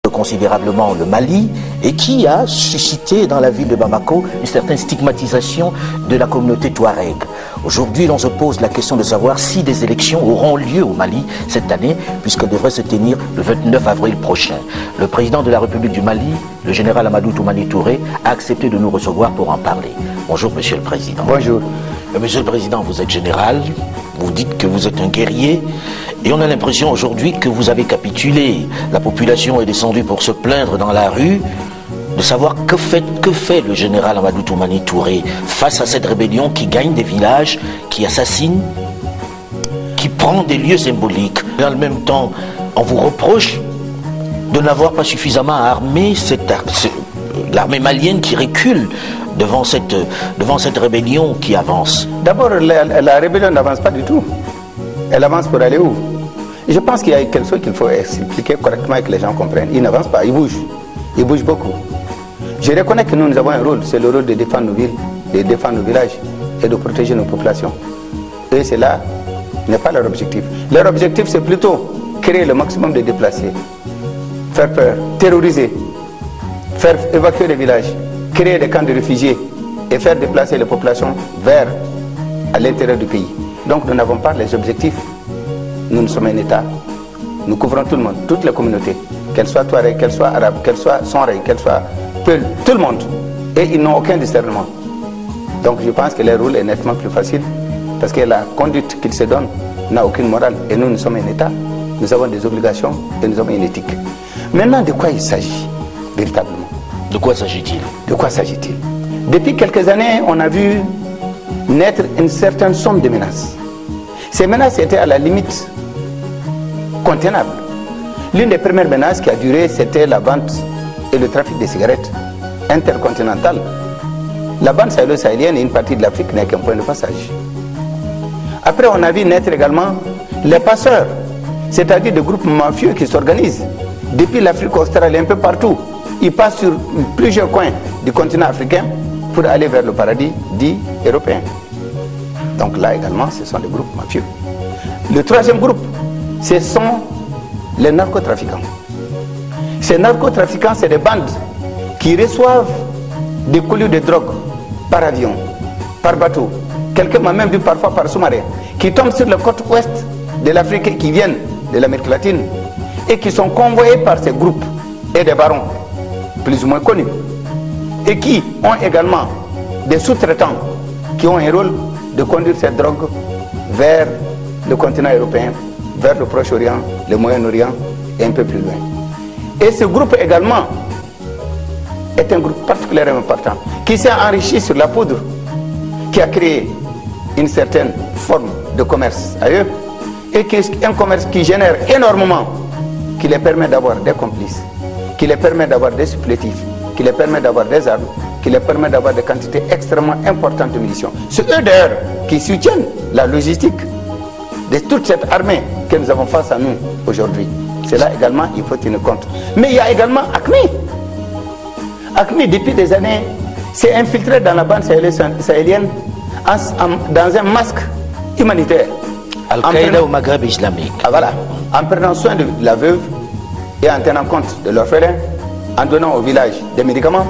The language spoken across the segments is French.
considérablement le Mali et qui a suscité dans la ville de Bamako une certaine stigmatisation de la communauté touareg. Aujourd'hui, l'on se pose la question de savoir si des élections auront lieu au Mali cette année, puisqu'elles devraient se tenir le 29 avril prochain. Le président de la République du Mali, le général Amadou Toumani Touré, a accepté de nous recevoir pour en parler. Bonjour, Monsieur le Président. Bonjour. Monsieur le Président, vous êtes général, vous dites que vous êtes un guerrier, et on a l'impression aujourd'hui que vous avez capitulé. La population est descendue pour se plaindre dans la rue, de savoir que fait le général Amadou Toumani Touré face à cette rébellion qui gagne des villages, qui assassine, qui prend des lieux symboliques. Et en même temps, on vous reproche de n'avoir pas suffisamment armé l'armée malienne qui recule devant cette rébellion qui avance. D'abord, la rébellion n'avance pas du tout. Elle avance pour aller où? Je pense qu'il y a quelque chose qu'il faut expliquer correctement et que les gens comprennent. Ils n'avancent pas, ils bougent. Ils bougent beaucoup. Je reconnais que nous avons un rôle, c'est le rôle de défendre nos villes, de défendre nos villages et de protéger nos populations. Et cela n'est pas leur objectif. Leur objectif, c'est plutôt créer le maximum de déplacés, faire peur, terroriser, faire évacuer les villages, créer des camps de réfugiés et faire déplacer les populations vers à l'intérieur du pays. Donc nous n'avons pas les objectifs. Nous sommes un État. Nous couvrons tout le monde, toutes les communautés, qu'elles soient touareg, qu'elles soient arabes, qu'elles soient sonré, qu'elles soient peul, tout le monde. Et ils n'ont aucun discernement. Donc je pense que leur rôle est nettement plus facile parce que la conduite qu'ils se donnent n'a aucune morale. Et nous sommes un État. Nous avons des obligations et nous avons une éthique. Maintenant, de quoi il s'agit véritablement? De quoi s'agit-il? De quoi s'agit-il? Depuis quelques années, on a vu naître une certaine somme de menaces. Ces menaces étaient à la limite contenables. L'une des premières menaces qui a duré, c'était la vente et le trafic de cigarettes intercontinental. La bande sahélo-sahélienne et une partie de l'Afrique n'est qu'un point de passage. Après, on a vu naître également les passeurs, c'est-à-dire des groupes mafieux qui s'organisent depuis l'Afrique australe un peu partout. Ils passent sur plusieurs coins du continent africain pour aller vers le paradis dit européen. Donc là également, ce sont des groupes mafieux. Le troisième groupe, ce sont les narcotrafiquants. Ces narcotrafiquants, c'est des bandes qui reçoivent des colis de drogue par avion, par bateau. Quelqu'un m'a même vu parfois par sous-marin, qui tombent sur la côte ouest de l'Afrique et qui viennent de l'Amérique latine et qui sont convoyés par ces groupes et des barons plus ou moins connus et qui ont également des sous-traitants qui ont un rôle de conduire cette drogue vers le continent européen, vers le Proche-Orient, le Moyen-Orient et un peu plus loin. Et ce groupe également est un groupe particulièrement important qui s'est enrichi sur la poudre, qui a créé une certaine forme de commerce à eux et qui est un commerce qui génère énormément, qui les permet d'avoir des complices, qui les permet d'avoir des supplétifs, qui les permet d'avoir des armes, qui les permet d'avoir des quantités extrêmement importantes de munitions. C'est eux d'ailleurs qui soutiennent la logistique de toute cette armée que nous avons face à nous aujourd'hui. C'est là également, il faut tenir compte. Mais il y a également AQMI. AQMI, depuis des années, s'est infiltré dans la bande sahélienne dans un masque humanitaire. Al-Qaïda au Maghreb islamique. Ah, voilà. En prenant soin de la veuve et en tenant compte de l'orphelin, en donnant au village des médicaments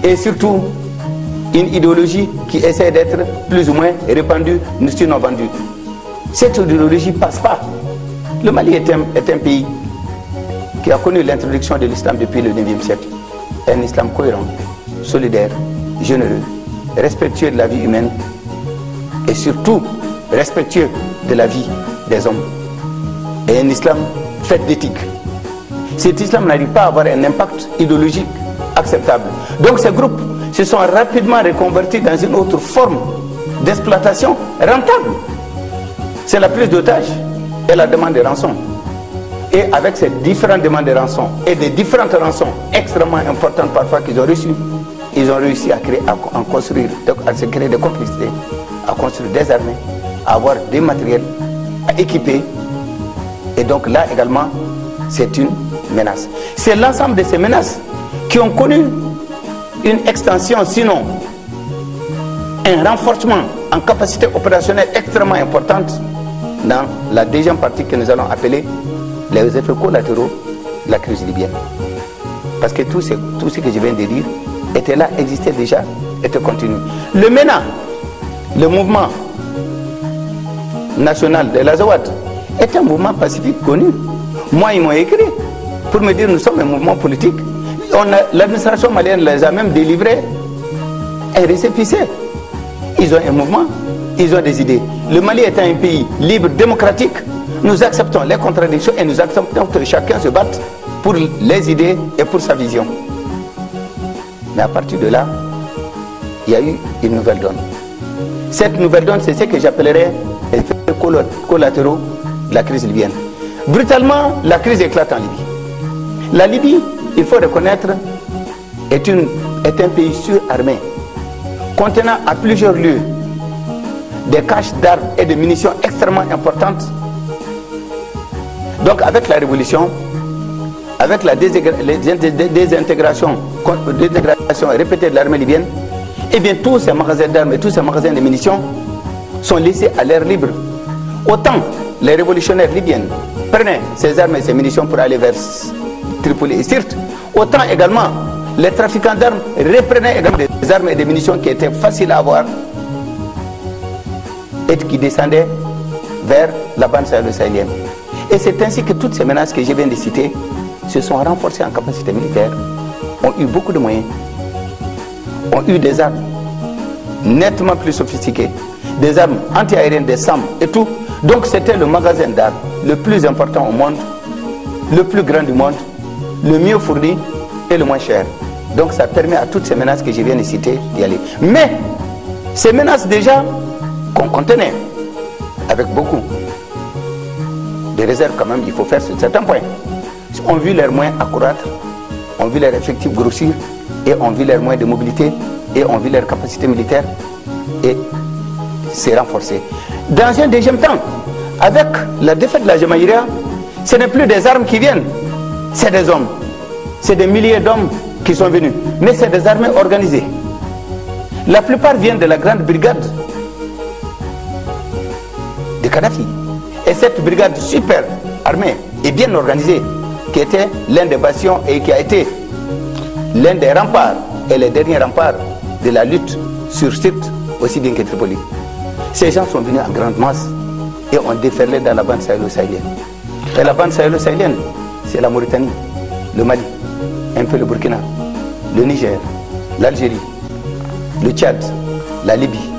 et surtout une idéologie qui essaie d'être plus ou moins répandue, sinon vendue. Cette idéologie ne passe pas. Le Mali est un pays qui a connu l'introduction de l'islam depuis le 9e siècle. Un islam cohérent, solidaire, généreux, respectueux de la vie humaine et surtout respectueux de la vie des hommes. Et un islam fait d'éthique. Cet islam n'arrive pas à avoir un impact idéologique acceptable. Donc ces groupes se sont rapidement reconvertis dans une autre forme d'exploitation rentable. C'est la prise d'otages et la demande de rançon. Et avec ces différentes demandes de rançon et des différentes rançons extrêmement importantes parfois qu'ils ont reçues, ils ont réussi à se créer des complicités, à construire des armées, à avoir des matériels, à équiper. Et donc là également, c'est une menace. C'est l'ensemble de ces menaces qui ont connu une extension, sinon un renforcement en capacité opérationnelle extrêmement importante dans la deuxième partie que nous allons appeler les effets collatéraux de la crise libyenne. Parce que tout ce que je viens de dire était là, existait déjà, était continu. Le MENA, le mouvement national de l'Azawad, est un mouvement pacifique connu. Moi, ils m'ont écrit pour me dire nous sommes un mouvement politique. L'administration malienne les a même délivrés un récépissé. Ils ont un mouvement, ils ont des idées. Le Mali étant un pays libre, démocratique, nous acceptons les contradictions et nous acceptons que chacun se batte pour les idées et pour sa vision. Mais à partir de là, il y a eu une nouvelle donne. Cette nouvelle donne, c'est ce que j'appellerais les effets collatéraux de la crise libyenne. Brutalement, la crise éclate en Libye. La Libye, il faut reconnaître, est un pays surarmé, contenant à plusieurs lieux des caches d'armes et de munitions extrêmement importantes. Donc avec la révolution, avec la désintégration répétée de l'armée libyenne, eh bien tous ces magasins d'armes et tous ces magasins de munitions sont laissés à l'air libre. Autant les révolutionnaires libyens prenaient ces armes et ces munitions pour aller vers Tripoli et Sirte, autant également les trafiquants d'armes reprenaient également des armes et des munitions qui étaient faciles à avoir et qui descendaient vers la bande sahélo-sahélienne. Et c'est ainsi que toutes ces menaces que je viens de citer se sont renforcées en capacité militaire, ont eu beaucoup de moyens, ont eu des armes nettement plus sophistiquées, des armes anti-aériennes, des SAM et tout. Donc c'était le magasin d'armes le plus important au monde, le plus grand du monde, le mieux fourni et le moins cher. Donc ça permet à toutes ces menaces que je viens de citer d'y aller. Mais ces menaces déjà qu'on contenait avec beaucoup de réserves quand même, il faut faire sur certains points. On vu leurs moyens accroître, on vu leurs effectifs grossir et on vu leurs moyens de mobilité et on vu leurs capacités militaires et c'est renforcé. Dans un deuxième temps, avec la défaite de la Jamaïria, ce n'est plus des armes qui viennent, c'est des hommes. C'est des milliers d'hommes qui sont venus, mais c'est des armées organisées. La plupart viennent de la grande brigade de Kadhafi. Et cette brigade super armée et bien organisée, qui était l'un des bastions et qui a été l'un des remparts et les derniers remparts de la lutte sur Sirte, aussi bien que Tripoli. Ces gens sont venus en grande masse et ont déferlé dans la bande sahélo-sahélienne. Et la bande sahélo-sahélienne, c'est la Mauritanie, le Mali, un peu le Burkina, le Niger, l'Algérie, le Tchad, la Libye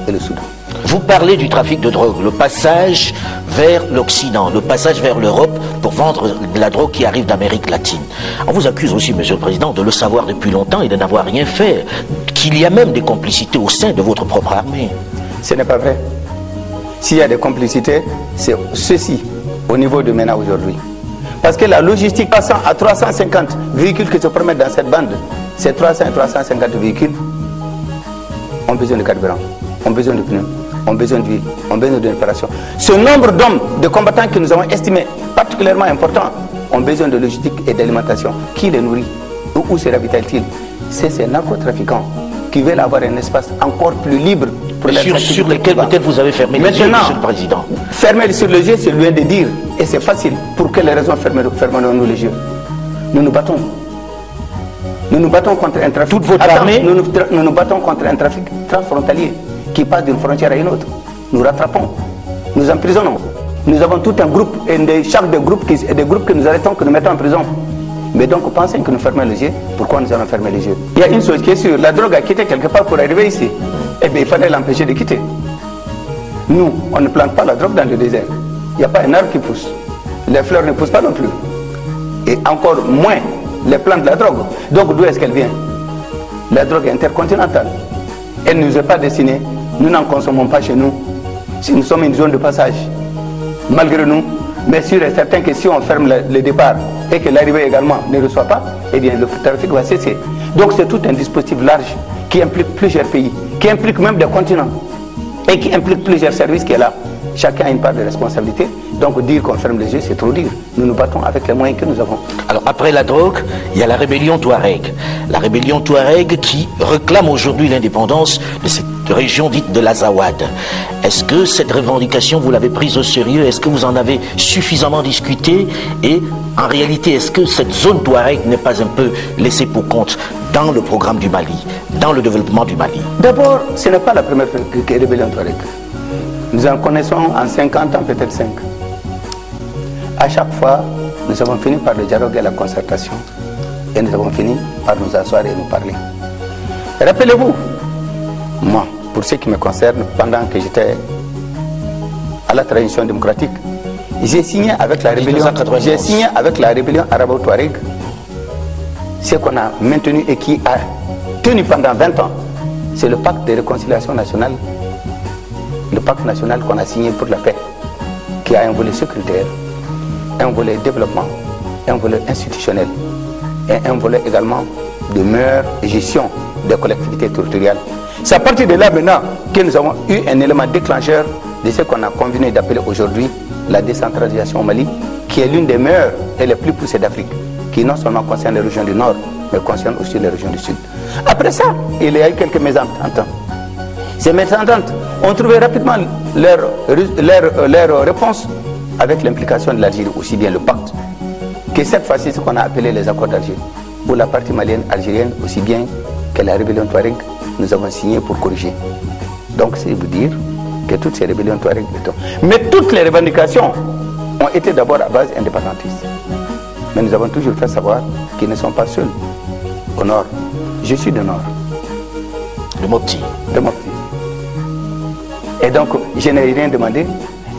et le Soudan. Vous parlez du trafic de drogue, le passage vers l'Occident, le passage vers l'Europe pour vendre de la drogue qui arrive d'Amérique latine. On vous accuse aussi, Monsieur le Président, de le savoir depuis longtemps et de n'avoir rien fait, qu'il y a même des complicités au sein de votre propre armée. Ce n'est pas vrai. S'il y a des complicités, c'est ceci au niveau de MENA aujourd'hui. Parce que la logistique, 300 à 350 véhicules qui se promènent dans cette bande, ces 300 et 350 véhicules ont besoin de carburant, ont besoin de pneus, ont besoin d'huile, ont besoin d'une réparation. Ce nombre d'hommes, de combattants que nous avons estimés particulièrement importants, ont besoin de logistique et d'alimentation. Qui les nourrit? Où se ravitaillent-ils? C'est ces narcotrafiquants qui veulent avoir un espace encore plus libre pour sur lesquels peut-être vous avez fermé les yeux, Monsieur le Président. Fermer sur les yeux, c'est loin de dire. Et c'est facile. Pour quelles raisons fermerons-nous les yeux? Nous nous battons. Nous nous battons contre un trafic. Toute votre armée? Nous nous battons contre un trafic transfrontalier qui passe d'une frontière à une autre. Nous rattrapons. Nous emprisonnons. Nous avons tout un groupe et des groupes que nous arrêtons, que nous mettons en prison. Mais donc, pensez que nous fermons les yeux. Pourquoi nous allons fermer les yeux? Il y a une chose qui est sûre. La drogue a quitté quelque part pour arriver ici. Eh bien, il fallait l'empêcher de quitter. Nous, on ne plante pas la drogue dans le désert. Il n'y a pas un arbre qui pousse. Les fleurs ne poussent pas non plus. Et encore moins les plantes de la drogue. Donc, d'où est-ce qu'elle vient? La drogue est intercontinentale. Elle ne nous est pas destinée. Nous n'en consommons pas chez nous. Si nous sommes une zone de passage, malgré nous, mais sûr et certain que si on ferme le départ et que l'arrivée également ne reçoit pas, eh bien le trafic va cesser. Donc c'est tout un dispositif large qui implique plusieurs pays, qui implique même des continents et qui implique plusieurs services qui est là. Chacun a une part de responsabilité. Donc dire qu'on ferme les yeux, c'est trop dire. Nous nous battons avec les moyens que nous avons. Alors après la drogue, il y a la rébellion Touareg. La rébellion Touareg qui réclame aujourd'hui l'indépendance de cette région dite de l'Azawad. Est-ce que cette revendication, vous l'avez prise au sérieux? Est-ce que vous en avez suffisamment discuté? Et en réalité, est-ce que cette zone Touareg n'est pas un peu laissée pour compte dans le programme du Mali, dans le développement du Mali? D'abord, ce n'est pas la première rébellion Touareg. Nous en connaissons en 50 ans, peut-être 5. À chaque fois, nous avons fini par le dialogue et la concertation. Et nous avons fini par nous asseoir et nous parler. Rappelez-vous, moi, pour ce qui me concerne, pendant que j'étais à la transition démocratique, j'ai signé avec la rébellion arabo-touareg ce qu'on a maintenu et qui a tenu pendant 20 ans. C'est le pacte de réconciliation nationale, le pacte national qu'on a signé pour la paix, qui a un volet sécuritaire, un volet développement, un volet institutionnel et un volet également de meilleure gestion des collectivités territoriales. C'est à partir de là maintenant que nous avons eu un élément déclencheur de ce qu'on a convenu d'appeler aujourd'hui la décentralisation au Mali, qui est l'une des meilleures et les plus poussées d'Afrique, qui non seulement concerne les régions du Nord, mais concerne aussi les régions du Sud. Après ça, il y a eu quelques mésententes. Ces mésententes ont trouvé rapidement leur réponse avec l'implication de l'Algérie, aussi bien le pacte, que cette fois-ci ce qu'on a appelé les accords d'Alger. Pour la partie malienne, algérienne, aussi bien que la rébellion Touareg, nous avons signé pour corriger. Donc c'est vous dire que toutes ces rébellions Touareg, mais toutes les revendications ont été d'abord à base indépendantiste. Mais nous avons toujours fait savoir qu'ils ne sont pas seuls au nord. Je suis du nord. De Mopti. De Mopti. Et donc, je n'ai rien demandé.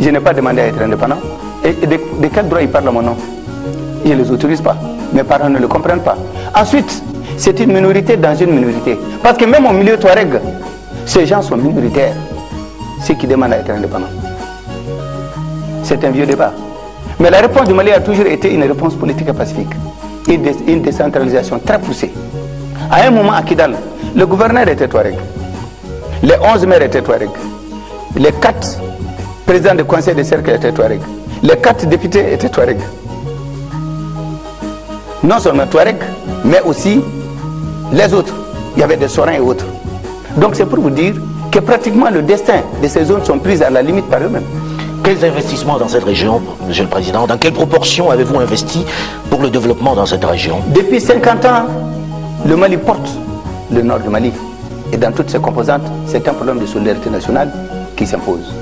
Je n'ai pas demandé à être indépendant. Et de quel droit ils parlent à mon nom? Je ne les autorise pas. Mes parents ne le comprennent pas. Ensuite, c'est une minorité dans une minorité. Parce que même au milieu Touareg, ces gens sont minoritaires. Ceux qui demandent à être indépendants. C'est un vieux débat. Mais la réponse du Mali a toujours été une réponse politique et pacifique. Une décentralisation très poussée. À un moment à Kidal, le gouverneur était Touareg. Les 11 maires étaient Touareg. Les 4 présidents du conseil de cercle étaient Touareg. Les 4 députés étaient Touareg. Non seulement Touareg, mais aussi les autres. Il y avait des Sorins et autres. Donc c'est pour vous dire que pratiquement le destin de ces zones sont prises à la limite par eux-mêmes. Quels investissements dans cette région, Monsieur le Président? Dans quelle proportion avez-vous investi pour le développement dans cette région? Depuis 50 ans, le Mali porte le nord du Mali. Et dans toutes ses composantes, c'est un problème de solidarité nationale qui s'impose.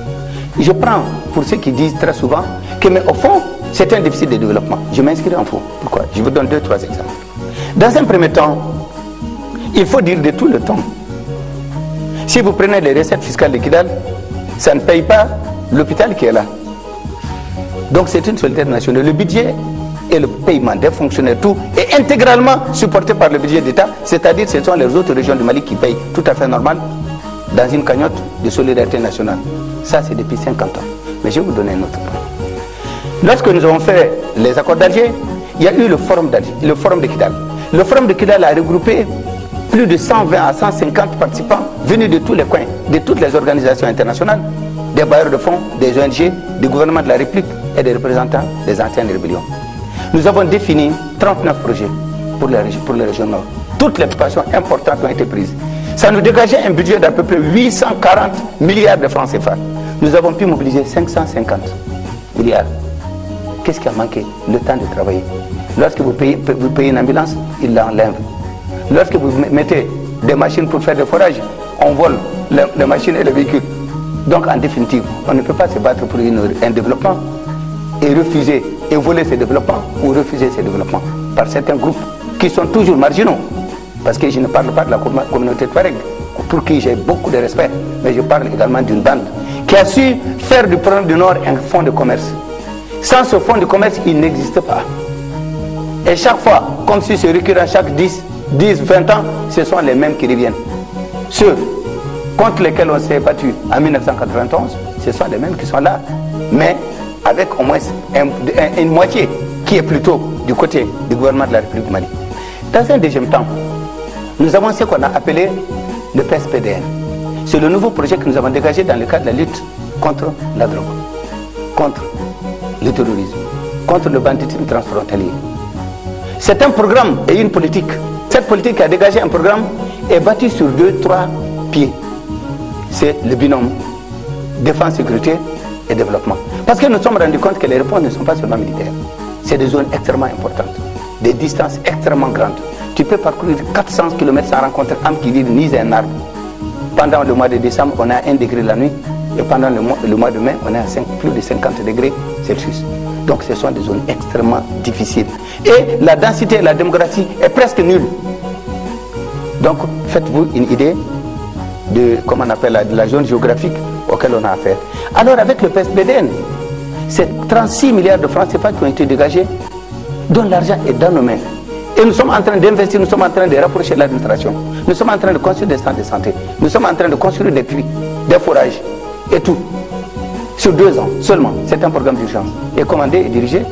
Je prends pour ceux qui disent très souvent que, mais au fond, c'est un déficit de développement. Je m'inscris en faux. Pourquoi? Je vous donne 2-3 exemples. Dans un premier temps, il faut dire de tout le temps. Si vous prenez les recettes fiscales de Kidal, ça ne paye pas l'hôpital qui est là. Donc c'est une solidarité nationale. Le budget et le paiement des fonctionnaires, tout est intégralement supporté par le budget d'État, c'est-à-dire ce sont les autres régions du Mali qui payent, tout à fait normal, dans une cagnotte de solidarité nationale. Ça c'est depuis 50 ans. Mais je vais vous donner un autre point. Lorsque nous avons fait les accords d'Alger, il y a eu le forum d'Alger, le forum de Kidal. Le forum de Kidal a regroupé plus de 120 à 150 participants venus de tous les coins, de toutes les organisations internationales, des bailleurs de fonds, des ONG, du gouvernement de la République et des représentants des anciennes rébellions. Nous avons défini 39 projets pour les régions nord. Toutes les préoccupations importantes ont été prises. Ça nous dégageait un budget d'à peu près 840 milliards de francs CFA. Nous avons pu mobiliser 550 milliards. Qu'est-ce qui a manqué? Le temps de travailler. Lorsque vous payez une ambulance, ils l'enlèvent. Lorsque vous mettez des machines pour faire des forages, on vole les machines et les véhicules. Donc en définitive, on ne peut pas se battre pour un développement et refuser et voler ce développement ou refuser ce développement par certains groupes qui sont toujours marginaux. Parce que je ne parle pas de la communauté Touareg, pour qui j'ai beaucoup de respect, mais je parle également d'une bande qui a su faire du problème du Nord un fonds de commerce. Sans ce fonds de commerce, il n'existe pas. Et chaque fois, comme si c'est récurrent chaque 10, 20 ans, ce sont les mêmes qui reviennent. Ceux contre lesquels on s'est battu en 1991, ce sont les mêmes qui sont là. Mais avec au moins une moitié qui est plutôt du côté du gouvernement de la République du Mali. Dans un deuxième temps, nous avons ce qu'on a appelé le PSPDN. C'est le nouveau projet que nous avons dégagé dans le cadre de la lutte contre la drogue, contre le terrorisme, contre le banditisme transfrontalier. C'est un programme et une politique. Cette politique qui a dégagé un programme est bâtie sur 2-3 pieds. c'est le binôme défense, sécurité et développement. Parce que nous nous sommes rendus compte que les réponses ne sont pas seulement militaires. C'est des zones extrêmement importantes, des distances extrêmement grandes. Tu peux parcourir 400 km sans rencontrer un qui vit ni un arbre. Pendant le mois de décembre, on a 1 degré la nuit. Et pendant le mois de mai, on est à plus de 50 degrés Celsius. Donc ce sont des zones extrêmement difficiles. Et la densité et la démographie est presque nulle. Donc faites-vous une idée de, comment on appelle, de la zone géographique auquel on a affaire. Alors avec le PSBDN, c'est 36 milliards de francs CFA qui ont été dégagés, dont l'argent est dans nos mains. Et nous sommes en train d'investir, nous sommes en train de rapprocher l'administration. Nous sommes en train de construire des centres de santé. Nous sommes en train de construire des puits, des forages et tout. Sur 2 ans seulement. C'est un programme d'urgence. Et commandé et dirigé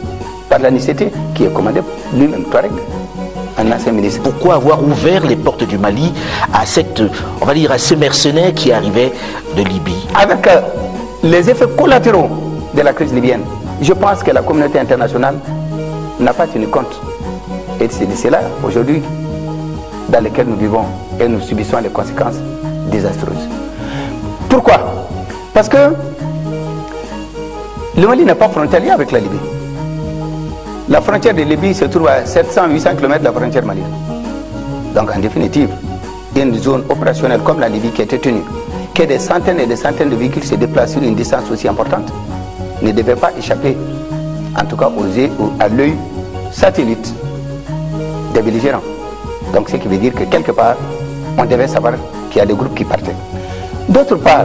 par l'ANICT, qui est commandé lui-même, Touareg, un ancien ministre. Pourquoi avoir ouvert les portes du Mali à cette, on va dire, à ces mercenaires qui arrivaient de Libye? Avec les effets collatéraux de la crise libyenne, je pense que la communauté internationale n'a pas tenu compte. Et c'est de cela, aujourd'hui, dans lequel nous vivons et nous subissons les conséquences désastreuses. Pourquoi? Parce que le Mali n'est pas frontalier avec la Libye. La frontière de Libye se trouve à 700-800 km de la frontière malienne. Donc en définitive, une zone opérationnelle comme la Libye qui a été tenue, que des centaines et des centaines de véhicules se déplacent sur une distance aussi importante, ne devait pas échapper, en tout cas à l'œil satellite des belligérants. Donc ce qui veut dire que quelque part, on devait savoir qu'il y a des groupes qui partaient. D'autre part,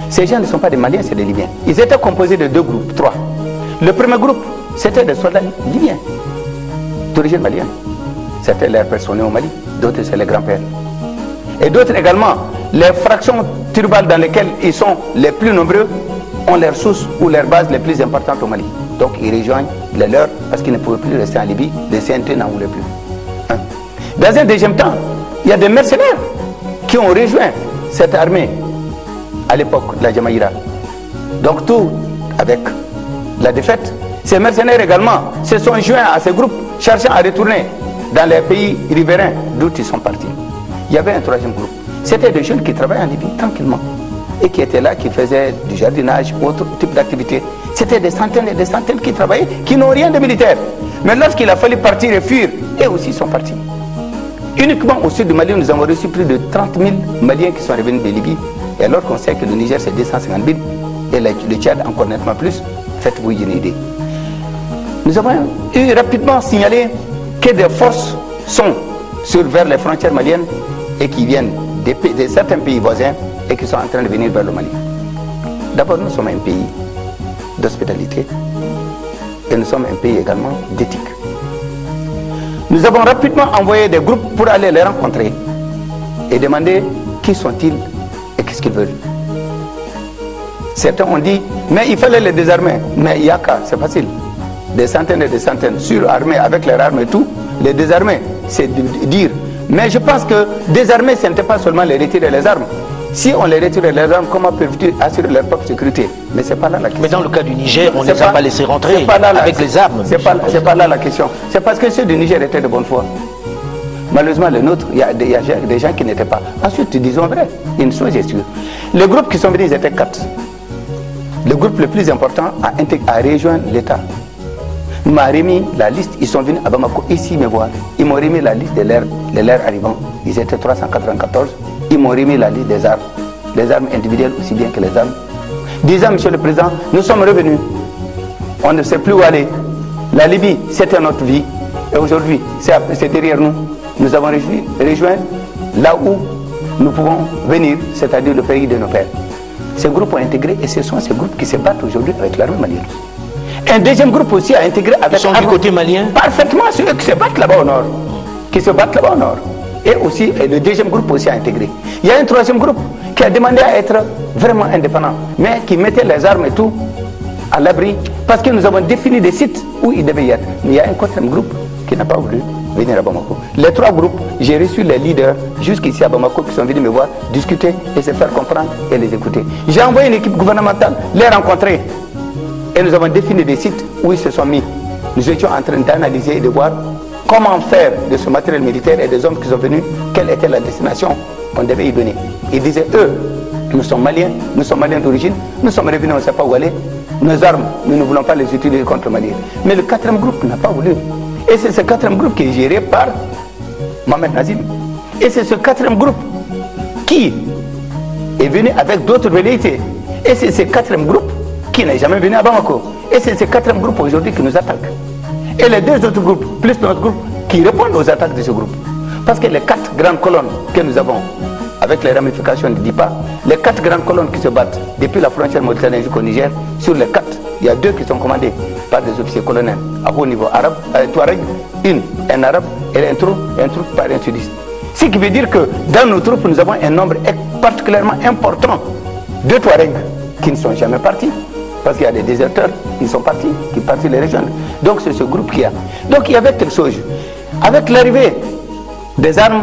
ces gens ne sont pas des Maliens, c'est des Libyens. Ils étaient composés de 2 groupes, 3. Le premier groupe, c'était des soldats libyens, d'origine malienne. C'était leurs pères sont nés au Mali, d'autres c'est les grands-pères. Et d'autres également, les fractions tribales dans lesquelles ils sont les plus nombreux ont leurs sources ou leurs bases les plus importantes au Mali. Donc ils rejoignent les leurs parce qu'ils ne pouvaient plus rester en Libye, les CNT n'en voulaient plus. Dans un deuxième temps, il y a des mercenaires qui ont rejoint cette armée à l'époque de la Jamaïra. Donc tout avec la défaite. Ces mercenaires également se sont joints à ces groupes cherchant à retourner dans les pays riverains d'où ils sont partis. Il y avait un troisième groupe. C'était des jeunes qui travaillaient en Libye tranquillement et qui étaient là, qui faisaient du jardinage ou autre type d'activité. C'était des centaines et des centaines qui travaillaient, qui n'ont rien de militaire. Mais lorsqu'il a fallu partir et fuir, eux aussi sont partis. Uniquement au sud du Mali, nous avons reçu plus de 30 000 Maliens qui sont revenus de Libye. Et alors qu'on sait que le Niger c'est 250 000 et le Tchad encore nettement plus, faites-vous une idée. Nous avons eu rapidement signalé que des forces sont vers les frontières maliennes et qui viennent de certains pays voisins et qui sont en train de venir vers le Mali. D'abord, nous sommes un pays d'hospitalité et nous sommes un pays également d'éthique. Nous avons rapidement envoyé des groupes pour aller les rencontrer et demander qui sont-ils et qu'est-ce qu'ils veulent. Certains ont dit, mais il fallait les désarmer. Mais Yaka, c'est facile. Des centaines et des centaines surarmés avec leurs armes et tout, les désarmer, c'est dire. Mais je pense que désarmer, ce n'était pas seulement les retirer les armes. Si on les retire les armes, comment peuvent-ils assurer leur propre sécurité? Mais c'est pas là la question. Mais dans le cas du Niger, on ne les a pas laissés rentrer avec les armes. C'est pas là la question. C'est parce que ceux du Niger étaient de bonne foi. Malheureusement, le nôtre, il y a des gens qui n'étaient pas. Ensuite, disons vrai, une chose est sûre. Les groupes qui sont venus, ils étaient 4. Le groupe le plus important a rejoint l'État. Il m'a remis la liste, ils sont venus à Bamako, ici me voir. Ils m'ont remis la liste de leurs arrivants. Ils étaient 394. Ils m'ont remis la liste des armes. Les armes individuelles aussi bien que les armes. Disant, Monsieur le Président, nous sommes revenus. On ne sait plus où aller. La Libye, c'était notre vie. Et aujourd'hui, c'est derrière nous. Nous avons rejoint là où nous pouvons venir, c'est-à-dire le pays de nos pères. Ces groupes ont intégré et ce sont ces groupes qui se battent aujourd'hui avec l'armée malienne. Un deuxième groupe aussi a intégré avec... Ils sont du côté malien? Parfaitement, ceux qui se battent là-bas au nord. Qui se battent là-bas au nord. Et aussi, le deuxième groupe aussi a intégré. Il y a un troisième groupe qui a demandé à être vraiment indépendant, mais qui mettait les armes et tout à l'abri, parce que nous avons défini des sites où ils devaient y être. Mais il y a un quatrième groupe qui n'a pas voulu venir à Bamako. Les 3 groupes, j'ai reçu les leaders jusqu'ici à Bamako qui sont venus me voir, discuter et se faire comprendre et les écouter. J'ai envoyé une équipe gouvernementale les rencontrer. Et nous avons défini des sites où ils se sont mis. Nous étions en train d'analyser et de voir comment faire de ce matériel militaire et des hommes qui sont venus, quelle était la destination, on devait y donner. Ils disaient, eux, nous sommes Maliens d'origine, nous sommes revenus, on ne sait pas où aller. Nos armes, nous ne voulons pas les utiliser contre le Mali. Mais le 4e groupe n'a pas voulu. Et c'est ce 4e groupe qui est géré par Mohamed Nazim. Et c'est ce 4e groupe qui est venu avec d'autres velléités. Et c'est ce 4e groupe qui n'est jamais venu à Bamako. Et c'est ce 4e groupe aujourd'hui qui nous attaque. Et les 2 autres groupes, plus notre groupe, qui répondent aux attaques de ce groupe. Parce que les 4 grandes colonnes que nous avons, avec les ramifications de DIPA, les 4 grandes colonnes qui se battent depuis la frontière mauritanienne jusqu'au Niger, sur les 4, il y a 2 qui sont commandées par des officiers colonels à haut niveau arabe, Touareg, un arabe et un trou par un sudiste. Ce qui veut dire que dans nos troupes, nous avons un nombre particulièrement important de Touaregs qui ne sont jamais partis. Parce qu'il y a des déserteurs qui sont partis, qui partent les rejoindre. Donc c'est ce groupe qui a. Donc il y avait quelque chose. Avec l'arrivée des armes,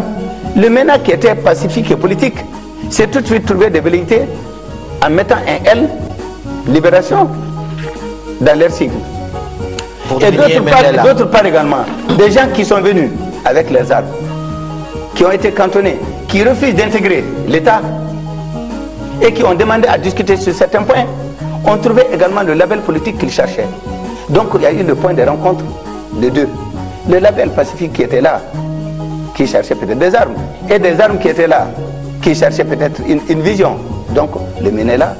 le MENA qui était pacifique et politique s'est tout de suite trouvé des velléités en mettant un L, libération, dans leur sigle. Et d'autre part également, des gens qui sont venus avec leurs armes, qui ont été cantonnés, qui refusent d'intégrer l'État et qui ont demandé à discuter sur certains points, ont trouvé également le label politique qu'ils cherchaient. Donc il y a eu le point de rencontre de 2. Le label pacifique qui était là, qui cherchait peut-être des armes, et des armes qui étaient là, qui cherchaient peut-être une vision. Donc le MENA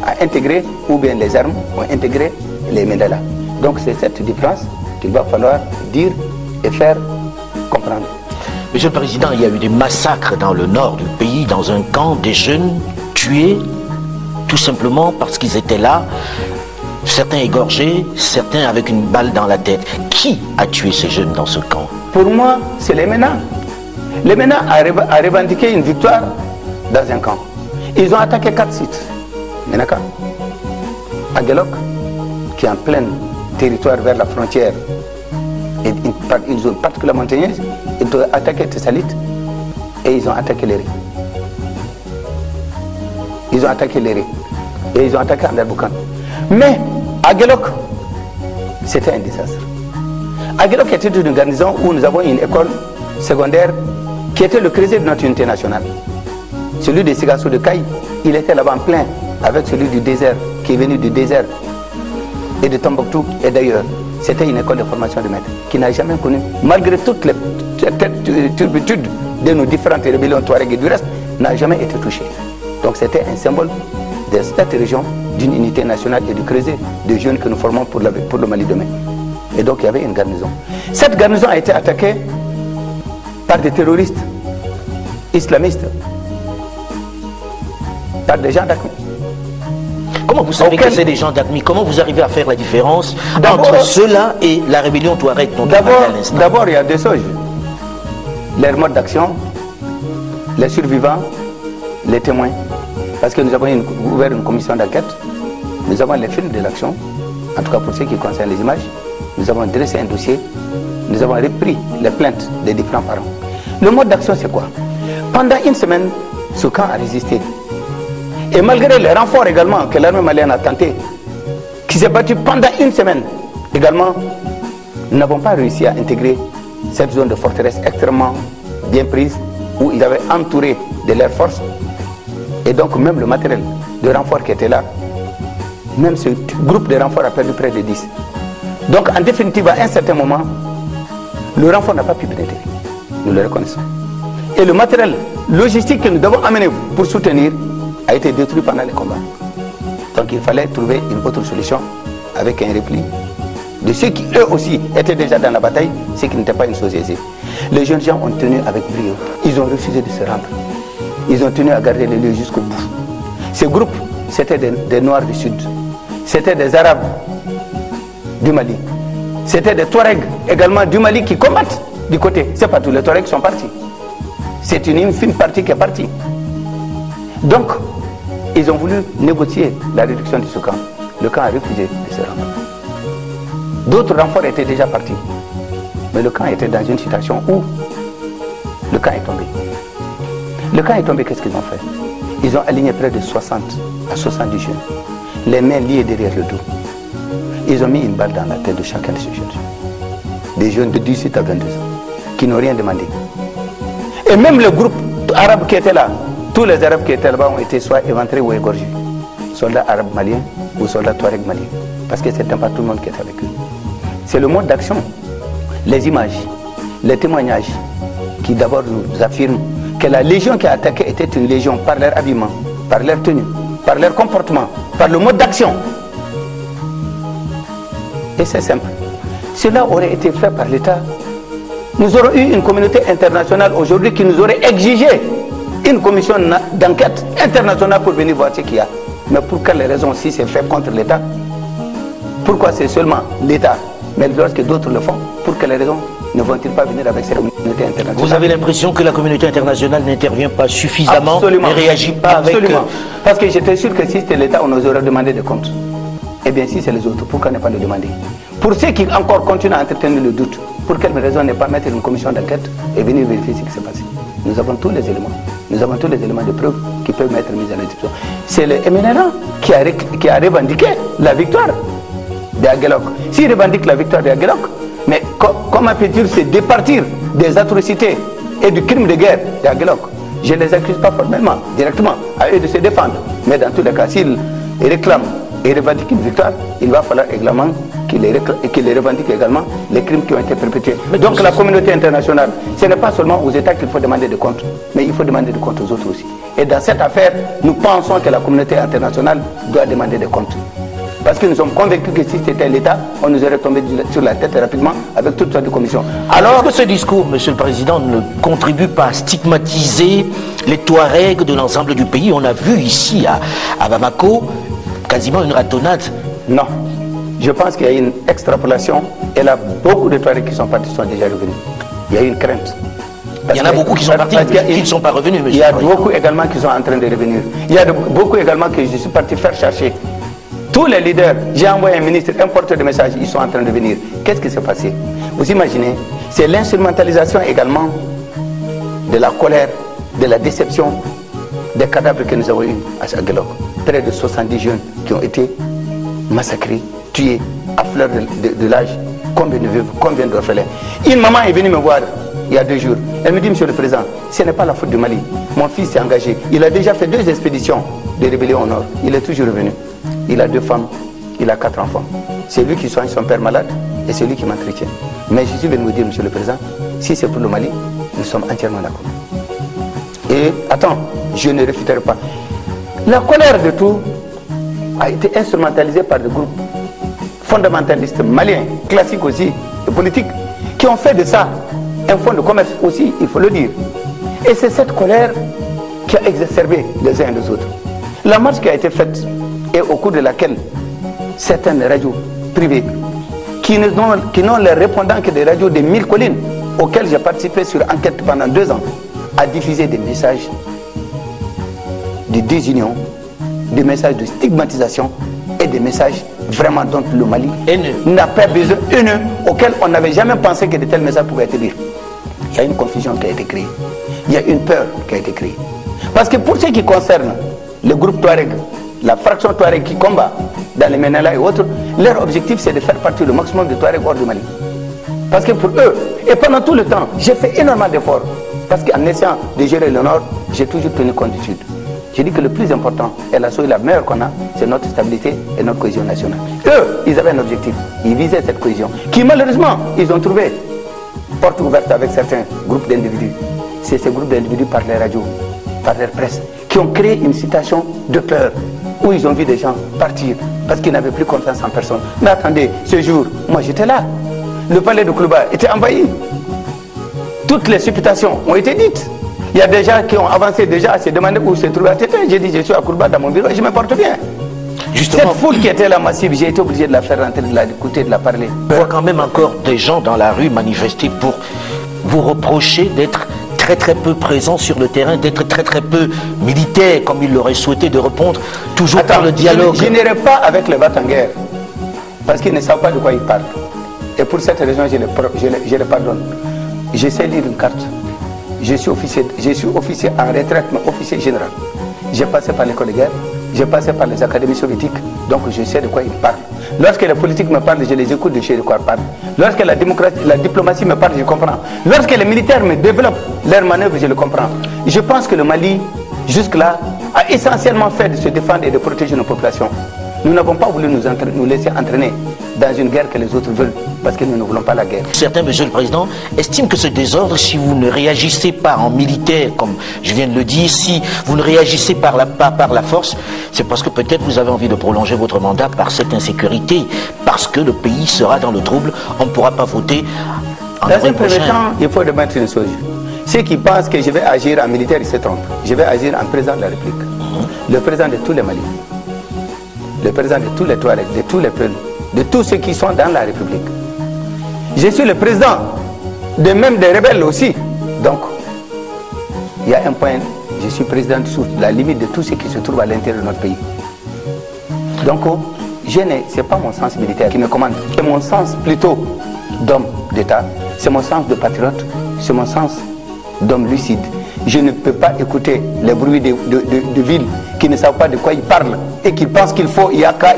a intégré, ou bien les armes ont intégré les MENA. Donc c'est cette différence qu'il va falloir dire et faire comprendre. Monsieur le Président, il y a eu des massacres dans le nord du pays, dans un camp, des jeunes tués tout simplement parce qu'ils étaient là, certains égorgés, certains avec une balle dans la tête. Qui a tué ces jeunes dans ce camp? Pour moi, c'est les MENA. Les MENA a revendiqué une victoire dans un camp. Ils ont attaqué 4 sites. Menaka, Aguelok, qui est en plein territoire vers la frontière, et une zone particulièrement montagneuse. Ils ont attaqué Tessalit et ils ont attaqué les riz. Ils ont attaqué les riz. Et ils ont attaqué Andarboukan. Mais Aguelok, c'était un désastre. Aguelok était une garnison où nous avons une école secondaire qui était le creuset de notre unité nationale. Celui de Sigassou de Caille, il était là-bas en plein avec celui du désert, qui est venu du désert et de Tombouctou et d'ailleurs. C'était une école de formation de maîtres qui n'a jamais connu, malgré toutes les turpitudes de nos différentes rébellions Touareg et du reste, n'a jamais été touchée. Donc c'était un symbole de cette région, d'une unité nationale et du creuset de jeunes que nous formons pour le Mali demain. Et donc il y avait une garnison. Cette garnison a été attaquée par des terroristes islamistes, par des gens d'Aqmi. Comment vous savez que c'est des gens d'Aqmi? Comment vous arrivez à faire la différence entre ceux-là et la rébellion Touareg dont on parle à l'instant? D'abord, il y a 2 choses. Leur mode d'action, les survivants, les témoins. Parce que nous avons ouvert une commission d'enquête. Nous avons les films de l'action, en tout cas pour ceux qui concernent les images. Nous avons dressé un dossier. Nous avons repris les plaintes des différents parents. Le mode d'action, c'est quoi? Pendant une semaine, ce camp a résisté. Et malgré les renforts également que l'armée malienne a tenté, qui s'est battu pendant une semaine, également, nous n'avons pas réussi à intégrer cette zone de forteresse extrêmement bien prise, où ils avaient entouré de leurs forces, et donc même le matériel de renfort qui était là, même ce groupe de renforts a perdu près de 10. Donc en définitive, à un certain moment, le renfort n'a pas pu pénétrer, nous le reconnaissons. Et le matériel logistique que nous devons amener pour soutenir a été détruit pendant les combats. Donc il fallait trouver une autre solution avec un repli de ceux qui eux aussi étaient déjà dans la bataille, ce qui n'était pas une chose aisée. Les jeunes gens ont tenu avec brio. Ils ont refusé de se rendre. Ils ont tenu à garder les lieux jusqu'au bout. Ce groupe, c'était des Noirs du Sud. C'était des Arabes du Mali. C'était des Touaregs également du Mali qui combattent du côté. C'est pas tous les Touaregs qui sont partis. C'est une infime partie qui est partie. Donc, ils ont voulu négocier la réduction de ce camp. Le camp a refusé de se rendre. D'autres renforts étaient déjà partis. Mais le camp était dans une situation où le camp est tombé. Le camp est tombé, qu'est-ce qu'ils ont fait? Ils ont aligné près de 60 à 70 jeunes, les mains liées derrière le dos. Ils ont mis une balle dans la tête de chacun de ces jeunes. Des jeunes de 18 à 22 ans, qui n'ont rien demandé. Et même le groupe arabe qui était là, tous les Arabes qui étaient là-bas ont été soit éventrés ou égorgés. Soldats arabes maliens ou soldats touaregs maliens. Parce que c'était pas tout le monde qui était avec eux. C'est le mode d'action, les images, les témoignages qui d'abord nous affirment que la légion qui a attaqué était une légion par leur habillement, par leur tenue, par leur comportement, par le mode d'action. Et c'est simple. Cela aurait été fait par l'État. Nous aurons eu une communauté internationale aujourd'hui qui nous aurait exigé une commission d'enquête internationale pour venir voir ce qu'il y a. Mais pour quelles raisons si c'est fait contre l'État? Pourquoi c'est seulement l'État? Mais lorsque d'autres le font, pour quelles raisons ne vont-ils pas venir avec cette communauté internationale? Vous avez l'impression que la communauté internationale n'intervient pas suffisamment, absolument, ne réagit pas absolument. avec... Parce que j'étais sûr que si c'était l'État, on nous aurait demandé des comptes. Eh bien, si c'est les autres, pourquoi ne pas le demander? Pour ceux qui encore continuent à entretenir le doute, pour quelle raison ne pas mettre une commission d'enquête et venir vérifier ce qui s'est passé? Nous avons tous les éléments. Nous avons tous les éléments de preuve qui peuvent être mis à l'instruction. C'est le MNLA qui a revendiqué la victoire de Aguelok. S'il revendique la victoire de Aguelok, mais comment peut-il se départir des atrocités et du crime de guerre de Aguelok? Je ne les accuse pas formellement, directement, à eux de se défendre. Mais dans tous les cas, s'ils réclament et revendiquent une victoire, il va falloir également qu'ils revendiquent également les crimes qui ont été perpétrés. Donc la communauté internationale, ce n'est pas seulement aux États qu'il faut demander des comptes, mais il faut demander des comptes aux autres aussi. Et dans cette affaire, nous pensons que la communauté internationale doit demander des comptes. Parce que nous sommes convaincus que si c'était l'État, on nous aurait tombé sur la tête rapidement avec toute sorte de commissions. Alors, est-ce que ce discours, Monsieur le Président, ne contribue pas à stigmatiser les Touaregs de l'ensemble du pays? On a vu ici, à Bamako, quasiment une ratonnade. Non. Je pense qu'il y a une extrapolation et là, beaucoup de Touaregs qui sont partis sont déjà revenus. Il y a une crainte. Il y en a beaucoup qui sont partis, mais qui ne sont pas revenus, monsieur. Il y a beaucoup également qui sont en train de revenir. Il y a beaucoup également que je suis parti faire chercher. Tous les leaders, j'ai envoyé un ministre, un porteur de message, ils sont en train de venir. Qu'est-ce qui s'est passé? Vous imaginez, c'est l'instrumentalisation également de la colère, de la déception des cadavres que nous avons eus à Aguelok. Près de 70 jeunes qui ont été massacrés, tués à fleur de l'âge. Combien de veuves, combien d'orphelins. Une maman est venue me voir il y a 2 jours. Elle me dit, Monsieur le Président, ce n'est pas la faute du Mali. Mon fils s'est engagé. Il a déjà fait 2 expéditions de rébellion au nord. Il est toujours revenu. Il a 2 femmes, il a 4 enfants. C'est lui qui soigne son père malade et c'est lui qui m'entretient. Mais je suis venu vous dire, Monsieur le Président, si c'est pour le Mali, nous sommes entièrement d'accord. Et attends, je ne refuterai pas. La colère de tout a été instrumentalisée par des groupes fondamentalistes maliens, classiques aussi, et politiques, qui ont fait de ça un fonds de commerce aussi, il faut le dire. Et c'est cette colère qui a exacerbé les uns et les autres. La marche qui a été faite et au cours de laquelle certaines radios privées qui n'ont les répondants que des radios de 1000 collines auxquelles j'ai participé sur enquête pendant 2 ans a diffusé des messages de désunion, des messages de stigmatisation et des messages vraiment dont le Mali n'a pas besoin, haineux, auxquels on n'avait jamais pensé que de tels messages pouvaient être lus. Il y a une confusion qui a été créée, il y a une peur qui a été créée. Parce que pour ce qui concerne le groupe Touareg, la fraction Touareg qui combat dans les Ménala et autres, leur objectif c'est de faire partir le maximum de Touareg hors du Mali. Parce que pour eux, et pendant tout le temps, j'ai fait énormément d'efforts. Parce qu'en essayant de gérer le Nord, j'ai toujours tenu compte du Sud. J'ai dit que le plus important et la chose la meilleure qu'on a, c'est notre stabilité et notre cohésion nationale. Eux, ils avaient un objectif, ils visaient cette cohésion, qui malheureusement, ils ont trouvé porte ouverte avec certains groupes d'individus. C'est ces groupes d'individus par les radios, par leur presse, qui ont créé une situation de peur, où ils ont vu des gens partir, parce qu'ils n'avaient plus confiance en personne. Mais attendez, ce jour, moi j'étais là. Le palais de Koulouba était envahi. Toutes les supputations ont été dites. Il y a des gens qui ont avancé déjà à se demander où se trouvait Tété. J'ai dit, je suis à Koulouba dans mon bureau et je me porte bien. Justement, cette foule qui était là massive, j'ai été obligé de la faire rentrer, de l'écouter, de la parler. On voit quand même encore des gens dans la rue manifester pour vous reprocher d'être très très peu présent sur le terrain, d'être très très peu militaire comme il l'aurait souhaité, de répondre toujours par le dialogue. Je n'irai pas avec les bat-en-guerre parce qu'ils ne savent pas de quoi ils parlent. Et pour cette raison, je les pardonne. Je sais lire une carte. Je suis officier en retraite, mais officier général. J'ai passé par l'école de guerre, j'ai passé par les académies soviétiques, donc je sais de quoi ils parlent. Lorsque les politiques me parlent, je les écoute de chez de quoi ils parlent. Lorsque la diplomatie me parle, je comprends. Lorsque les militaires me développent leurs manœuvres, je le comprends. Je pense que le Mali jusque-là, a essentiellement fait de se défendre et de protéger nos populations. Nous n'avons pas voulu nous laisser entraîner dans une guerre que les autres veulent, parce que nous ne voulons pas la guerre. Certains, Monsieur le Président, estiment que ce désordre, si vous ne réagissez pas en militaire, comme je viens de le dire, si vous ne réagissez pas par la force, c'est parce que peut-être vous avez envie de prolonger votre mandat par cette insécurité, parce que le pays sera dans le trouble, on ne pourra pas voter en Dans un avril premier prochain. temps, il faut remettre une chose. Ceux qui pensent que je vais agir en militaire, ils se trompent. Je vais agir en président de la République. Le président de tous les Mali. Le président de tous les Touaregs, de tous les peuples, de tous ceux qui sont dans la République. Je suis le président de même des rebelles aussi. Donc, il y a un point, je suis président sous la limite de tous ceux qui se trouvent à l'intérieur de notre pays. Donc, ce n'est pas mon sens militaire qui me commande, c'est mon sens plutôt d'homme d'État, c'est mon sens de patriote, c'est mon sens d'homme lucide. Je ne peux pas écouter les bruits de villes qui ne savent pas de quoi ils parlent et qui pensent qu'il faut Yaka.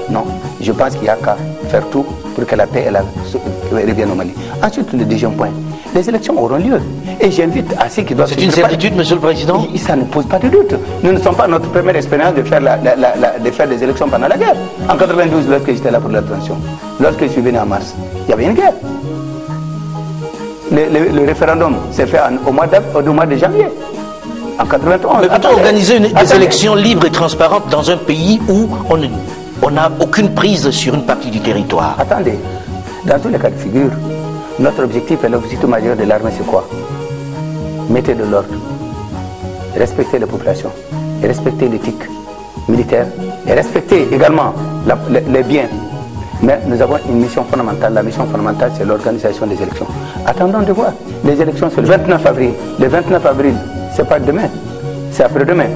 Non, je pense qu'il y a qu'à faire tout pour que la paix revienne au Mali. Ensuite, le deuxième point, les élections auront lieu. Et j'invite à ceux qui doivent se C'est une préparer. certitude, Monsieur le Président? Ça ne pose pas de doute. Nous ne sommes pas notre première expérience de faire, de faire des élections pendant la guerre. En 92, lorsque j'étais là pour la transition, lorsque je suis venu en mars, il y avait une guerre. Le référendum s'est fait au mois de janvier. En 91. Mais peut-on organiser des élections libres et transparentes dans un pays où on n'a aucune prise sur une partie du territoire? Attendez, dans tous les cas de figure, notre objectif et l'objectif majeur de l'armée, c'est quoi? Mettez de l'ordre, respectez les populations, et respectez l'éthique militaire, et respectez également les biens. Mais nous avons une mission fondamentale. La mission fondamentale, c'est l'organisation des élections. Attendons de voir. Les élections, c'est le 29 avril. Le 29 avril, c'est pas demain, c'est après-demain.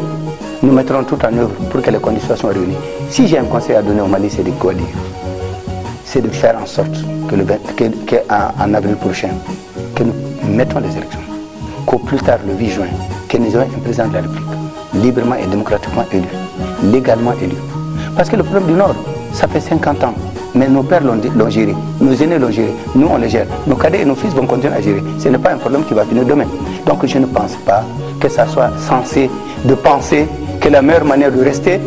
Nous mettrons tout en œuvre pour que les conditions soient réunies. Si j'ai un conseil à donner au Mali, c'est de quoi dire? C'est de faire en sorte qu'en avril prochain, que nous mettons les élections. Qu'au plus tard, le 8 juin, que nous ayons un président de la République, librement et démocratiquement élu, légalement élu. Parce que le problème du Nord, ça fait 50 ans. Mais nos pères l'ont géré, nos aînés l'ont géré, nous on le gère. Nos cadets et nos fils vont continuer à gérer. Ce n'est pas un problème qui va finir demain. Donc je ne pense pas que ça soit censé de penser que la meilleure manière de rester,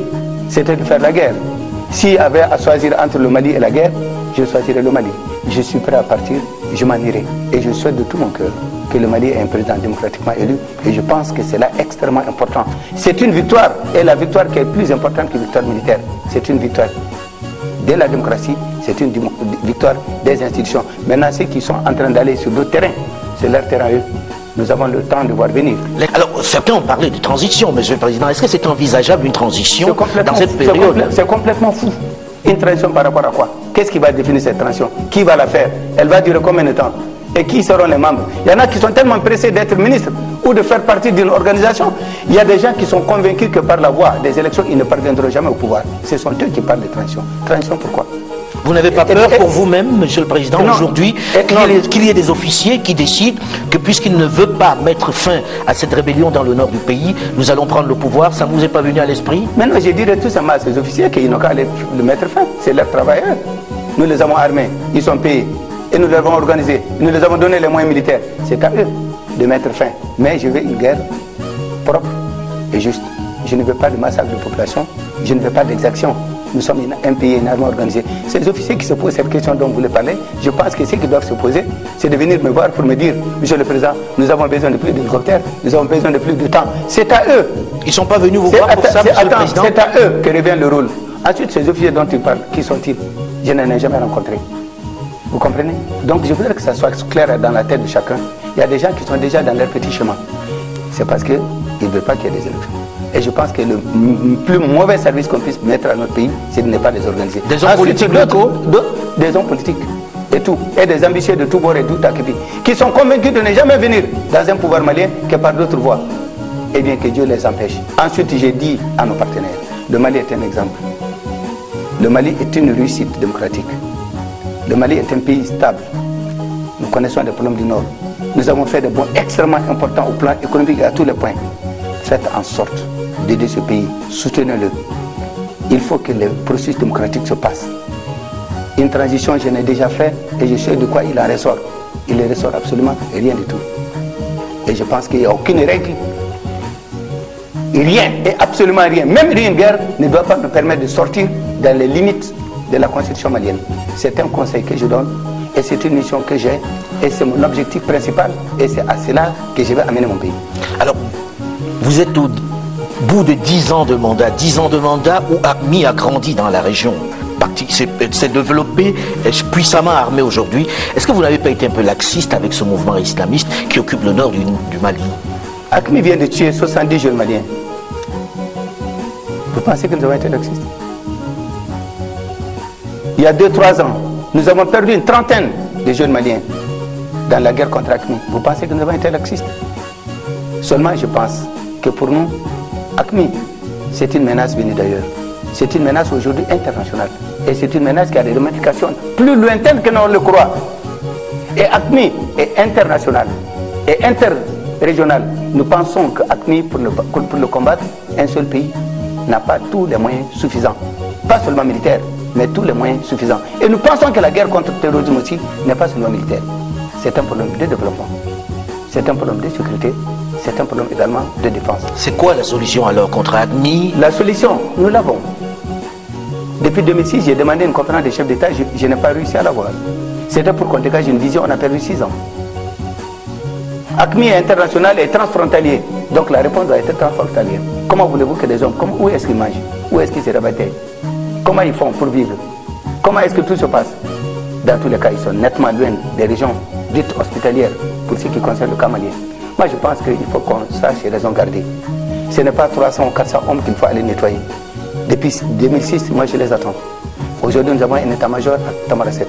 c'était de faire la guerre. S'il y avait à choisir entre le Mali et la guerre, je choisirais le Mali. Je suis prêt à partir, je m'en irai. Et je souhaite de tout mon cœur que le Mali ait un président démocratiquement élu. Et je pense que c'est là extrêmement important. C'est une victoire, et la victoire qui est plus importante que la victoire militaire, c'est une victoire de la démocratie, c'est une victoire des institutions. Maintenant, ceux qui sont en train d'aller sur d'autres terrains, c'est leur terrain eux. Nous avons le temps de voir venir. Alors, certains ont parlé de transition, Monsieur le Président. Est-ce que c'est envisageable une transition dans cette période? C'est complètement fou. Une transition par rapport à quoi? Qu'est-ce qui va définir cette transition? Qui va la faire? Elle va durer combien de temps? Et qui seront les membres? Il y en a qui sont tellement pressés d'être ministres ou de faire partie d'une organisation. Il y a des gens qui sont convaincus que par la voie des élections, ils ne parviendront jamais au pouvoir. Ce sont eux qui parlent de transition. Transition pourquoi? Vous n'avez pas peur pour vous-même, Monsieur le Président, aujourd'hui, qu'il y ait des officiers qui décident que puisqu'il ne veut pas mettre fin à cette rébellion dans le nord du pays, nous allons prendre le pouvoir? Ça ne vous est pas venu à l'esprit? Maintenant, je dirais tout simplement à ces officiers qu'ils n'ont qu'à le mettre fin. C'est leurs travailleurs. Nous les avons armés, ils sont payés. Et nous les avons organisés, nous les avons donné les moyens militaires. C'est à eux de mettre fin. Mais je veux une guerre propre et juste. Je ne veux pas de massacre de population, je ne veux pas d'exaction. Nous sommes un pays, une armée organisée. C'est les officiers qui se posent cette question dont vous voulez parler. Je pense que ce qu'ils doivent se poser, c'est de venir me voir pour me dire, Monsieur le Président, nous avons besoin de plus d'hélicoptères, nous avons besoin de plus de temps. C'est à eux. Ils ne sont pas venus vous voir pour ça, Monsieur le Président? C'est à eux que revient le rôle. Ensuite, ces officiers dont tu parles, qui sont-ils? Je n'en ai jamais rencontré. Vous comprenez? Donc je voudrais que ça soit clair dans la tête de chacun. Il y a des gens qui sont déjà dans leur petit chemin. C'est parce qu'ils ne veulent pas qu'il y ait des élections. Et je pense que le plus mauvais service qu'on puisse mettre à notre pays, c'est de ne pas les organiser. Des hommes politiques locaux? Des hommes politiques et tout. Et des ambitieux de tout bord et tout acquis, qui sont convaincus de ne jamais venir dans un pouvoir malien que par d'autres voies. Eh bien que Dieu les empêche. Ensuite, j'ai dit à nos partenaires, le Mali est un exemple. Le Mali est une réussite démocratique. Le Mali est un pays stable. Nous connaissons les problèmes du Nord. Nous avons fait des bons extrêmement importants au plan économique et à tous les points. Faites en sorte d'aider ce pays. Soutenez-le. Il faut que le processus démocratique se passe. Une transition, je l'ai déjà fait et je sais de quoi il en ressort. Il ne ressort absolument rien du tout. Et je pense qu'il n'y a aucune règle Rien, et absolument rien. Même une guerre ne doit pas nous permettre de sortir dans les limites de la constitution malienne. C'est un conseil que je donne, et c'est une mission que j'ai, et c'est mon objectif principal, et c'est à cela que je vais amener mon pays. Alors, vous êtes au bout de 10 ans de mandat où AQMI a grandi dans la région, s'est développé, est puissamment armé aujourd'hui. Est-ce que vous n'avez pas été un peu laxiste avec ce mouvement islamiste qui occupe le nord du Mali? AQMI vient de tuer 70 jeunes maliens. Vous pensez que nous avons été laxistes? Il y a 2-3 ans, nous avons perdu une trentaine de jeunes maliens dans la guerre contre AQMI. Vous pensez que nous avons été laxistes? Seulement, je pense que pour nous, AQMI, c'est une menace venue d'ailleurs. C'est une menace aujourd'hui internationale. Et c'est une menace qui a des ramifications plus lointaines que l'on le croit. Et AQMI est international et interrégional. Nous pensons que AQMI, pour le combattre, un seul pays n'a pas tous les moyens suffisants. Pas seulement militaires, mais tous les moyens suffisants. Et nous pensons que la guerre contre le terrorisme aussi n'est pas seulement militaire. C'est un problème de développement. C'est un problème de sécurité. C'est un problème également de défense. C'est quoi la solution alors contre AQMI? La solution, nous l'avons. Depuis 2006, j'ai demandé une conférence des chefs d'État, je n'ai pas réussi à l'avoir. C'était pour qu'on dégage une vision, on a perdu 6 ans. AQMI est international et transfrontalier, donc la réponse doit être transfrontalière. Comment voulez-vous que des hommes, où est-ce qu'ils mangent? Où est-ce qu'ils se rabattent? Comment ils font pour vivre? Comment est-ce que tout se passe? Dans tous les cas, ils sont nettement loin des régions dites hospitalières pour ce qui concerne le cas malien. Moi, je pense qu'il faut qu'on sache les raisons garder. Ce n'est pas 300 ou 400 hommes qu'il faut aller nettoyer. Depuis 2006, moi, je les attends. Aujourd'hui, nous avons un état-major à Tamaracet.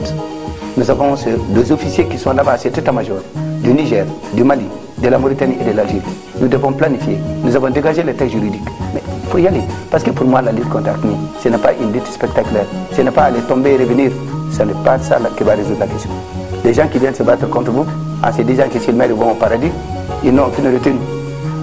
Nous avons deux officiers qui sont là-bas à cet état-major, du Niger, du Mali, de la Mauritanie et de l'Algérie. Nous devons planifier. Nous avons dégagé les textes juridiques. Mais il faut y aller. Parce que pour moi, la lutte contre AQMI, ce n'est pas une lutte spectaculaire. Ce n'est pas aller tomber et revenir. Ce n'est pas ça qui va résoudre la question. Les gens qui viennent se battre contre vous, en se disant que s'ils meurent, ils vont au paradis, ils n'ont aucune retenue.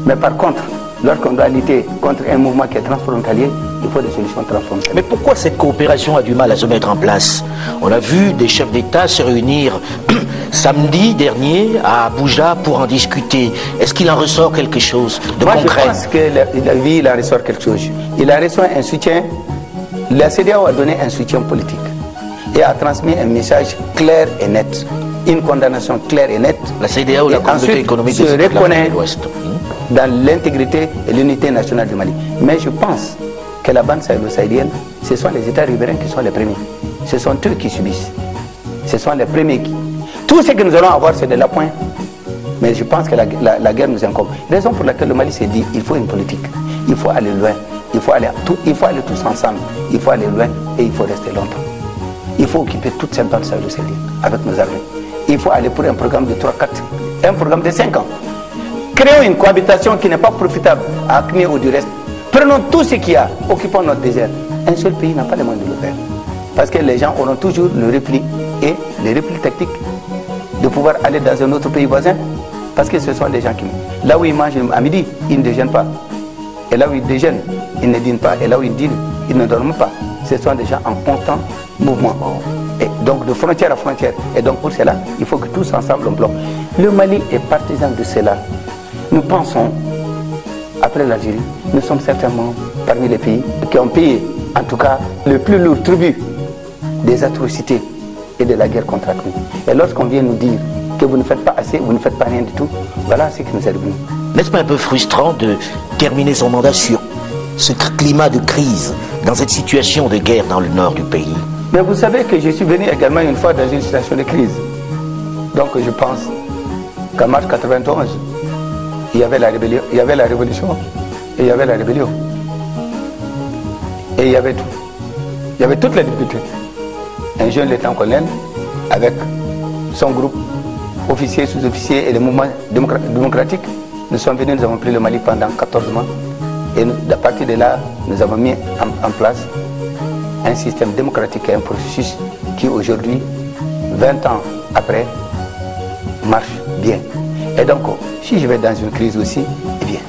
Mais par contre, lorsqu'on doit lutter contre un mouvement qui est transfrontalier, il faut des solutions transfrontalières. Mais pourquoi cette coopération a du mal à se mettre en place? On a vu des chefs d'État se réunir samedi dernier à Abuja pour en discuter. Est-ce qu'il en ressort quelque chose de concret? Je pense que il en ressort quelque chose. Il a reçu un soutien. La CEDEAO a donné un soutien politique et a transmis un message clair et net. Une condamnation claire et nette. La CEDEAO, la communauté économique de l'Ouest, dans l'intégrité et l'unité nationale du Mali. Mais je pense que la bande sahélo-sahélienne, ce sont les États riverains qui sont les premiers. Ce sont eux qui subissent. Ce sont les premiers qui... Tout ce que nous allons avoir, c'est de l'appoint. Mais je pense que la guerre nous incombe. Raison pour laquelle le Mali s'est dit, il faut une politique. Il faut aller loin. Il faut aller tous ensemble. Il faut aller loin et il faut rester longtemps. Il faut occuper toute cette bande sahélo-sahélienne avec nos armées. Il faut aller pour un programme de 3-4, un programme de 5 ans. Créons une cohabitation qui n'est pas profitable à AQMI ou du reste. Prenons tout ce qu'il y a, occupons notre désert. Un seul pays n'a pas les moyens de le faire. Parce que les gens auront toujours le repli et les replis tactiques de pouvoir aller dans un autre pays voisin. Parce que ce sont des gens qui... Là où ils mangent à midi, ils ne déjeunent pas. Et là où ils déjeunent, ils ne dînent pas. Et là où ils dînent, ils ne dorment pas. Ce sont des gens en constant mouvement. Et donc de frontière à frontière. Et donc pour cela, il faut que tous ensemble on bloque. Le Mali est partisan de cela. Nous pensons, après l'Algérie, nous sommes certainement parmi les pays qui ont payé, en tout cas, le plus lourd tribut des atrocités et de la guerre contre AQMI. Et lorsqu'on vient nous dire que vous ne faites pas assez, vous ne faites pas rien du tout, voilà ce qui nous est revenu. N'est-ce pas un peu frustrant de terminer son mandat sur ce climat de crise, dans cette situation de guerre dans le nord du pays? Mais vous savez que je suis venu également une fois dans une situation de crise. Donc je pense qu'en mars 91, il y avait la rébellion, il y avait la révolution et il y avait la rébellion. Et il y avait tout. Il y avait toutes les difficultés. Un jeune lieutenant-colonel avec son groupe, officiers, sous-officiers et les mouvements démocratiques, nous sommes venus, nous avons pris le Mali pendant 14 mois. Et à partir de là, nous avons mis en place un système démocratique et un processus qui aujourd'hui, 20 ans après, marche bien. Et donc, si je vais dans une crise aussi, eh bien,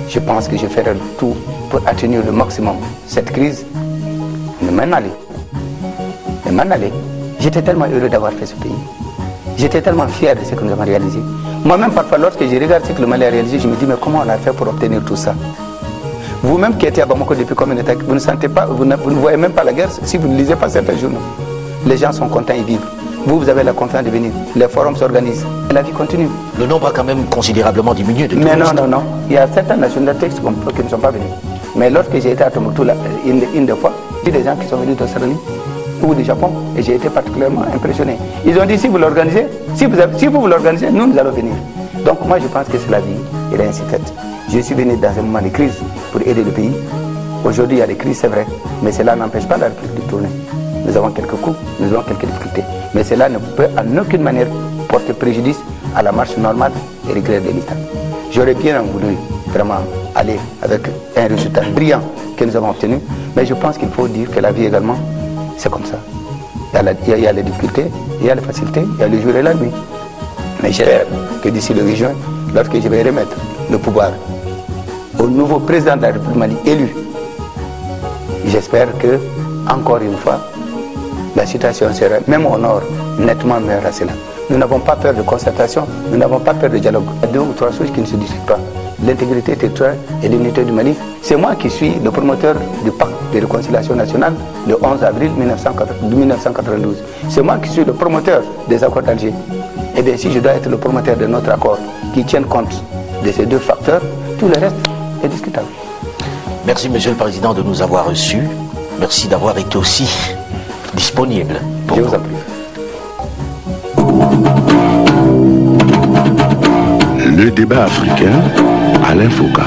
je pense que je ferai tout pour atténuer le maximum cette crise. Mais m'en aller. J'étais tellement heureux d'avoir fait ce pays. J'étais tellement fier de ce que nous avons réalisé. Moi-même, parfois, lorsque je regarde ce que le Mali a réalisé, je me dis, mais comment on a fait pour obtenir tout ça? Vous-même qui étiez à Bamako depuis combien de temps, vous ne sentez pas, vous ne voyez même pas la guerre si vous ne lisez pas certains journaux. Les gens sont contents, ils vivent. Vous avez la confiance de venir. Les forums s'organisent. Et la vie continue. Le nombre a quand même considérablement diminué de Mais touristes. non. Il y a certaines nationalités qui ne sont pas venues. Mais lorsque j'ai été à Tombouctou, une des fois, il y a des gens qui sont venus d'Australie ou du Japon et j'ai été particulièrement impressionné. Ils ont dit si vous l'organisez, si vous l'organisez, nous allons venir. Donc moi je pense que c'est la vie et ainsi de suite. Je suis venu dans un moment de crise pour aider le pays. Aujourd'hui il y a des crises, c'est vrai, mais cela n'empêche pas la République de tourner. Nous avons quelques coups, nous avons quelques difficultés. Mais cela ne peut en aucune manière porter préjudice à la marche normale et régulière de l'État. J'aurais bien voulu vraiment aller avec un résultat brillant que nous avons obtenu, mais je pense qu'il faut dire que la vie également, c'est comme ça. Il y a les difficultés, il y a les facilités, il y a le jour et la nuit. Mais j'espère que d'ici le 8 juin, lorsque je vais remettre le pouvoir au nouveau président de la République Mali élu, j'espère que, encore une fois, la situation sera, même au nord, nettement meilleure à cela. Nous n'avons pas peur de concertation, nous n'avons pas peur de dialogue. Il y a 2 ou 3 choses qui ne se discutent pas. L'intégrité territoriale et l'unité du Mali. C'est moi qui suis le promoteur du pacte de réconciliation nationale le 11 avril 1992. C'est moi qui suis le promoteur des accords d'Alger. Et bien si je dois être le promoteur de notre accord qui tienne compte de ces 2 facteurs, tout le reste est discutable. Merci Monsieur le Président de nous avoir reçus. Merci d'avoir été aussi disponible. Je vous en prie. Le débat africain, Alain Foucault.